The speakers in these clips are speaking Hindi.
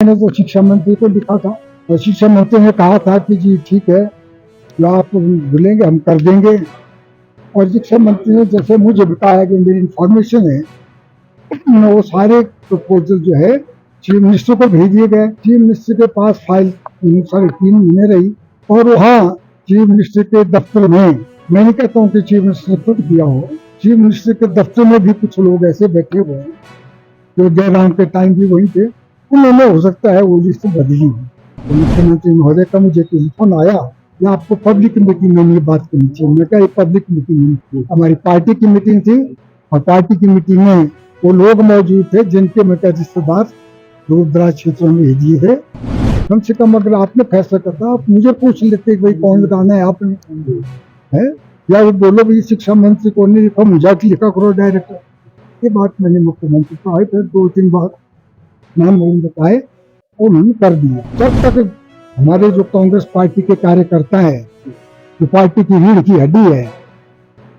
मैंने तो शिक्षा मंत्री को लिखा था और शिक्षा मंत्री ने कहा था कि जी ठीक है, जो आप बोलेंगे हम कर देंगे। और शिक्षा मंत्री ने जैसे मुझे बताया कि मेरी इंफॉर्मेशन है, वो सारे प्रपोजल जो है चीफ मिनिस्टर को भेज दिए गए। चीफ मिनिस्टर के पास फाइल 3.5 महीने रही और वहाँ चीफ मिनिस्टर के दफ्तर में, मैं नहीं कहता हूँ कि चीफ मिनिस्टर ने खुद किया हो, चीफ मिनिस्टर के दफ्तर में भी कुछ लोग ऐसे बैठे हुए हैं जो जयराम के टाइम भी वहीं थे। उन्होंने हो सकता है वो लिस्ट बदली। तो मुख्यमंत्री महोदय का मुझे टेलीफोन आया कि आपको पब्लिक मीटिंग में ये बात करनी चाहिए। मैं कहा पब्लिक मीटिंग नहीं, हमारी पार्टी की मीटिंग थी और पार्टी की मीटिंग में वो लोग मौजूद थे जिनके मैं रिश्तेदार दूर दराज क्षेत्रों में भेजिए थे। कम से कम अगर आपने फैसला करता आप मुझे पूछ लेते भाई कौन लगाना है आपने, है या वो बोलो भाई शिक्षा मंत्री को नहीं लिखा, मुझे लिखा करो डायरेक्टर। ये बात मैंने मुख्यमंत्री को आई, फिर 2-3 बार नाम बताए उन्होंने कर दिया। जब तक हमारे जो कांग्रेस पार्टी के कार्यकर्ता है, जो पार्टी की रीढ़ की हड्डी है,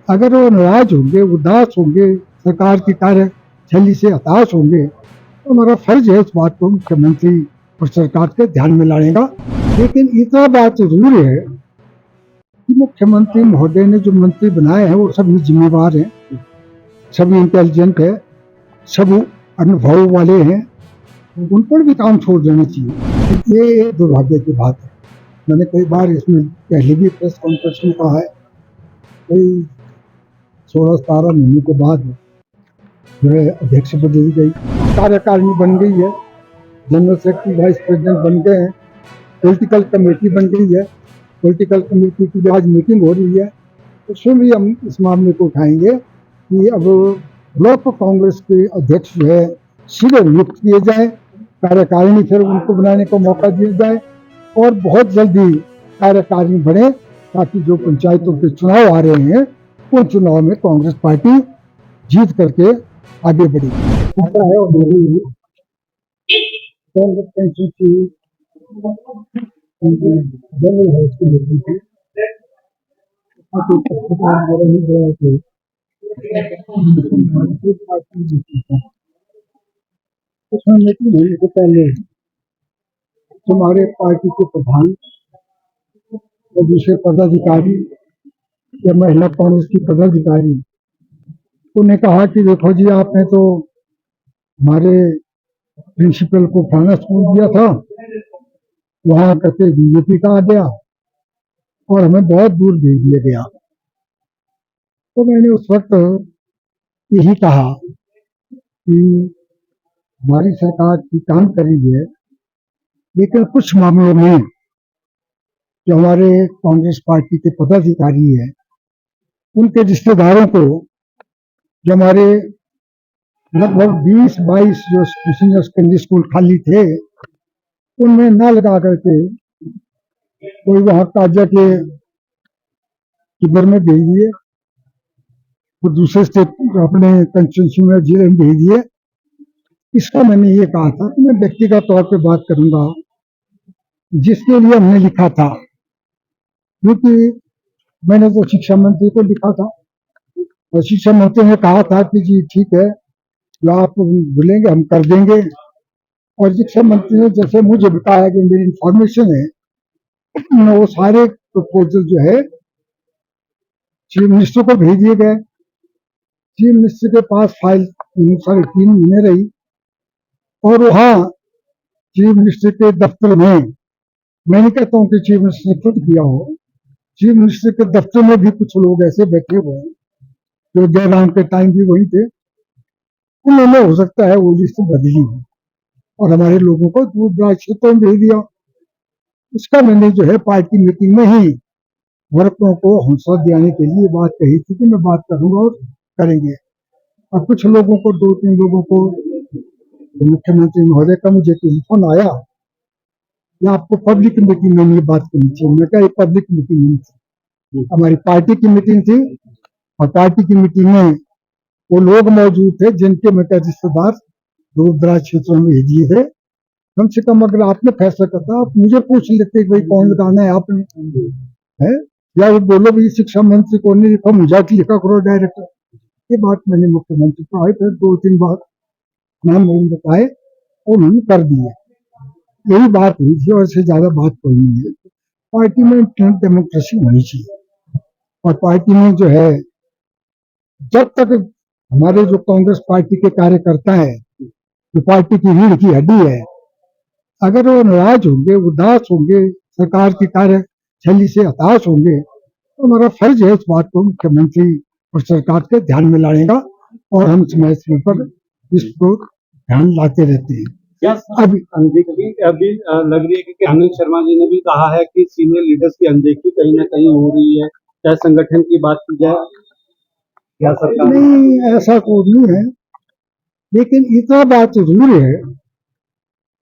अगर वो नाराज होंगे, उदास होंगे, सरकार की कार्यशैली से हताश होंगे, तो हमारा फर्ज है इस बात को मुख्यमंत्री और सरकार के ध्यान में लाने का। लेकिन इतना बात जरूर है कि मुख्यमंत्री महोदय ने जो मंत्री बनाए हैं वो सभी जिम्मेवार हैं, सभी इंटेलिजेंट है, सब अनुभव वाले हैं, उन पर भी काम छोड़ देना चाहिए। ये दुर्भाग्य की बात है। मैंने कई बार इसमें पहले भी प्रेस कॉन्फ्रेंस में कहा है, कई 16-17 महीने के बाद जो है अध्यक्ष बदली गई, कार्यकारिणी बन गई है, जनरल सेक्रेटरी वाइस प्रेसिडेंट बन गए हैं, पॉलिटिकल कमेटी बन गई है। पॉलिटिकल कमेटी की आज मीटिंग हो रही है, उसमें भी हम इस मामले को उठाएंगे कि अब ब्लॉक कांग्रेस के अध्यक्ष जो है सीधे नियुक्त किए जाए, कार्यकारिणी फिर उनको बनाने का मौका दिया जाए और बहुत जल्दी कार्यकारिणी बने, ताकि जो पंचायतों के चुनाव आ रहे हैं उन चुनाव में कांग्रेस पार्टी जीत करके आगे बढ़ी। कांग्रेस पेंशन की जनरल हाउस की मीटिंग थी, उसमें मीटिंग होने से पहले हमारे पार्टी के प्रधान और दूसरे पदाधिकारी या महिला कांग्रेस की पदाधिकारी उन्हें कहा कि देखो जी, आपने तो हमारे प्रिंसिपल को फलाना स्कूल दिया था, वहां करके बीजेपी का आ गया और हमें बहुत दूर भेज दिया गया। तो मैंने उस वक्त यही कहा कि हमारी सरकार की काम कर रही है, लेकिन कुछ मामलों में जो हमारे कांग्रेस पार्टी के पदाधिकारी है, उनके रिश्तेदारों को, जो हमारे लगभग 20-22 जो सीनियर सेकेंडरी स्कूल खाली थे, उनमें न लगा करके कोई वहां काजा के किबर में भेज दिए, वो दूसरे स्टेट अपने कंस्टिट्यूंसी में जिले में भेज दिए। इसका मैंने ये कहा था कि मैं व्यक्तिगत तौर पे बात करूंगा, जिसके लिए हमने लिखा था, क्योंकि मैंने तो शिक्षा मंत्री को लिखा था और शिक्षा मंत्री ने कहा था कि जी ठीक है, जो आप बोलेंगे हम कर देंगे। और शिक्षा मंत्री ने जैसे मुझे बताया कि मेरी इंफॉर्मेशन है, वो सारे प्रपोजल जो है चीफ मिनिस्टर को भेज दिए गए। चीफ मिनिस्टर के पास फाइल 3.5 महीने रही और वहाँ चीफ मिनिस्टर के दफ्तर में, मैं नहीं कहता हूँ कि चीफ मिनिस्टर ने खुद किया हो, चीफ मिनिस्टर के दफ्तर में भी कुछ लोग ऐसे बैठे हुए हैं जो जयराम के टाइम भी वहीं थे। उन्होंने हो सकता है वो लिस्ट बदली और हमारे लोगों को दूर दराज क्षेत्रों में भेज दिया। इसका मैंने जो है पार्टी मीटिंग में ही वर्करों को हौसला दिलाने के लिए बात कही थी कि मैं बात करूंगा और करेंगे। और कुछ लोगों को, 2-3 लोगों को मुख्यमंत्री महोदय का मुझे टेलीफोन आया कि आपको पब्लिक मीटिंग में ये बात करनी चाहिए। मैं कहा पब्लिक मीटिंग नहीं थी, हमारी पार्टी की मीटिंग थी और पार्टी की मीटिंग में वो लोग मौजूद थे जिनके मैं रिश्तेदार दूर दराज क्षेत्रों में भेजिए थे। कम से कम अगर आपने फैसला करता आप मुझे पूछ लेते भाई कौन लगाना है आपने, है या वो बोलो भाई शिक्षा मंत्री को नहीं लिखा, मुझे लिखा करो डायरेक्टर। ये बात मैंने मुख्यमंत्री को आई, फिर 2-3 बार नाम बताए उन्होंने कर दिए। यही बात हुई थी और इससे ज्यादा बात कोई नहीं है। पार्टी में इंटरनल डेमोक्रेसी होनी चाहिए और पार्टी में जो है जब तक हमारे जो कांग्रेस पार्टी के कार्यकर्ता है जो पार्टी की रीढ़ की हड्डी है, अगर वो नाराज होंगे, उदास होंगे, सरकार की कार्यशैली से हताश होंगे, तो हमारा फर्ज है इस बात को मुख्यमंत्री और सरकार के ध्यान में लाने का और हम समय समय पर इसको ध्यान लाते रहते हैं। अभी अनदेखी अभी लग रही है कि अनिल शर्मा जी ने भी कहा है कि सीनियर लीडर्स की अनदेखी कहीं ना कहीं हो रही है, चाहे संगठन की बात की जाए या सरकार। नहीं, ऐसा कोई नहीं है, लेकिन इतना बात जरूर है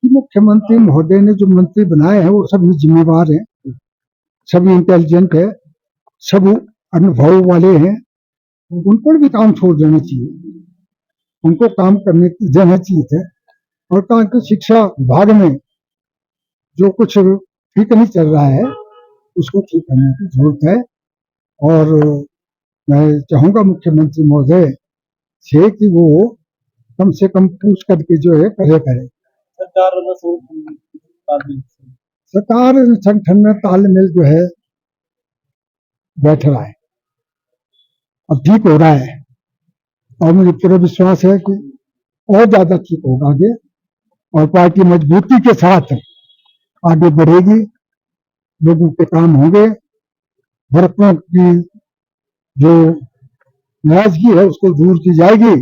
कि मुख्यमंत्री महोदय ने जो मंत्री बनाए हैं वो सभी जिम्मेवार हैं, सभी इंटेलिजेंट है, सब अनुभव वाले हैं, उन पर भी काम छोड़ देना चाहिए, उनको काम करने देना चाहिए था। और कहा कि शिक्षा विभाग में जो कुछ ठीक नहीं चल रहा है उसको ठीक करने की जरूरत है और मैं चाहूंगा मुख्यमंत्री महोदय से कि वो कम से कम पूछ करके जो है करे। सरकार संगठन में तालमेल जो है बैठ रहा है, अब ठीक हो रहा है और मुझे पूरा विश्वास है कि और ज्यादा ठीक होगा आगे और पार्टी मजबूती के साथ आगे बढ़ेगी, लोगों के काम होंगे, वर्करों की जो नाराजगी है उसको दूर की जाएगी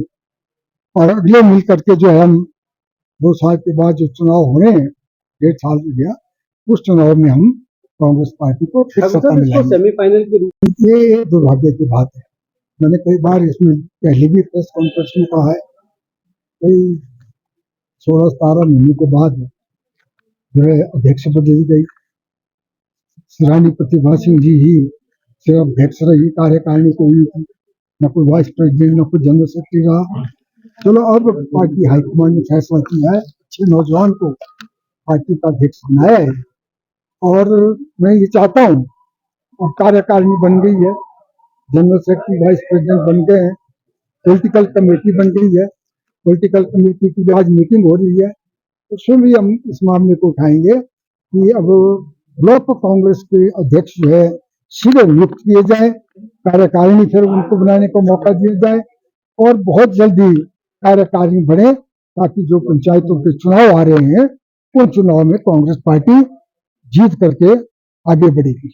और अगले मिल करके जो है हम 2 साल के बाद जो चुनाव हो रहे हैं, 1.5 साल हो गया, उस चुनाव में हम कांग्रेस पार्टी को फिर सत्ता मिलाएंगे। सेमीफाइनल के रूप ये दुर्भाग्य की बात है, मैंने कई बार इसमें पहले भी प्रेस कॉन्फ्रेंस में कहा है, कई 16-17 महीने के बाद जो है अध्यक्ष बदली गई, रानी प्रतिभा सिंह जी ही सिर्फ अध्यक्ष रही, कार्यकारिणी कोई नहीं थी, न कोई वाइस प्रेसिडेंट, न कोई जनरल सेक्रेटरी रहा। चलो अब पार्टी हाईकमान ने फैसला किया है, अच्छे नौजवान को पार्टी का अध्यक्ष बनाया है और मैं ये चाहता हूँ, और कार्यकारिणी बन गई है, जनरल सेक्रेटरी वाइस प्रेसिडेंट बन गए हैं, पॉलिटिकल कमेटी बन गई है, पॉलिटिकल कमेटी की आज मीटिंग हो रही है, उसमें भी हम इस मामले को उठाएंगे कि अब ब्लॉक कांग्रेस के अध्यक्ष जो है सीधे नियुक्त किए जाए, कार्यकारिणी फिर उनको बनाने का मौका दिया जाए और बहुत जल्दी कार्यकारिणी बने ताकि जो पंचायतों के चुनाव आ रहे हैं उन चुनाव में कांग्रेस पार्टी जीत करके आगे बढ़ेगी।